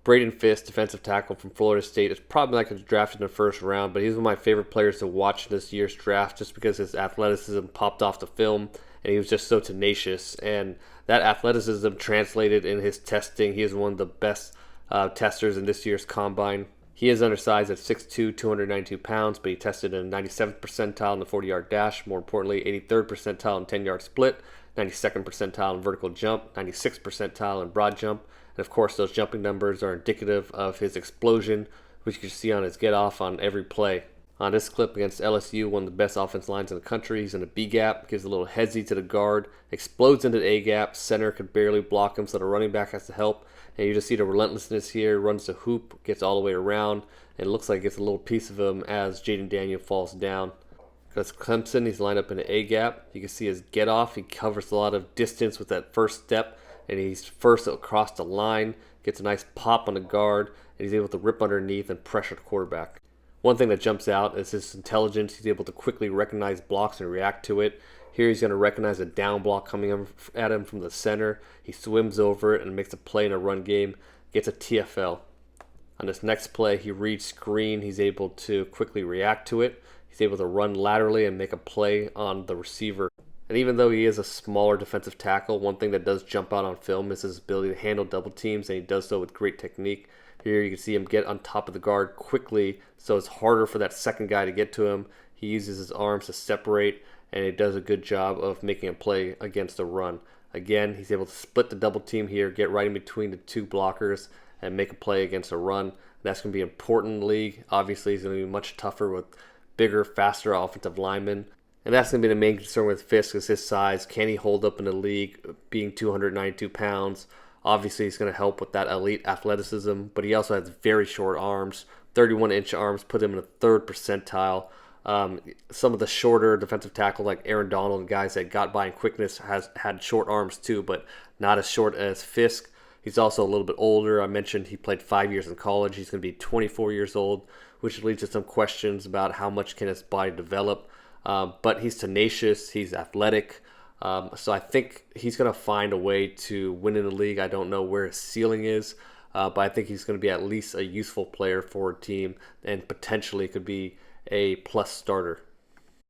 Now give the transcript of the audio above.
Braden Fiske, defensive tackle from Florida State, is probably not going to draft in the first round, but he's one of my favorite players to watch in this year's draft just because his athleticism popped off the film and he was just so tenacious. And that athleticism translated in his testing. He is one of the best testers in this year's combine. He is undersized at 6'2", 292 pounds, but he tested in 97th percentile in the 40-yard dash. More importantly, 83rd percentile in 10-yard split, 92nd percentile in vertical jump, 96th percentile in broad jump. And of course, those jumping numbers are indicative of his explosion, which you can see on his get off on every play. On this clip against LSU, one of the best offense lines in the country, he's in a B gap, gives a little headsy to the guard, explodes into the A gap, center could barely block him, so the running back has to help. And you just see the relentlessness here, runs the hoop, gets all the way around, and it looks like it gets a little piece of him as Jaden Daniel falls down. Because Clemson, he's lined up in the A gap. You can see his get off, he covers a lot of distance with that first step, and he's first across the line, gets a nice pop on the guard, and he's able to rip underneath and pressure the quarterback. One thing that jumps out is his intelligence. He's able to quickly recognize blocks and react to it. Here he's going to recognize a down block coming at him from the center. He swims over it and makes a play in a run game, gets a TFL. On this next play, he reads screen. He's able to quickly react to it. He's able to run laterally and make a play on the receiver. And even though he is a smaller defensive tackle, one thing that does jump out on film is his ability to handle double teams, and he does so with great technique. Here you can see him get on top of the guard quickly, so it's harder for that second guy to get to him. He uses his arms to separate, and he does a good job of making a play against the run. Again, he's able to split the double team here, get right in between the two blockers, and make a play against a run. That's going to be an important league. Obviously, he's going to be much tougher with bigger, faster offensive linemen. And that's going to be the main concern with Fiske is his size. Can he hold up in the league being 292 pounds? Obviously, he's going to help with that elite athleticism, but he also has very short arms. 31-inch arms put him in the 3rd percentile. Some of the shorter defensive tackle like Aaron Donald and guys that got by in quickness has had short arms too, but not as short as Fiske. He's also a little bit older. I mentioned he played 5 years in college. He's going to be 24 years old, which leads to some questions about how much can his body develop. But he's tenacious. He's athletic. So I think he's going to find a way to win in the league. I don't know where his ceiling is, but I think he's going to be at least a useful player for a team and potentially could be a plus starter.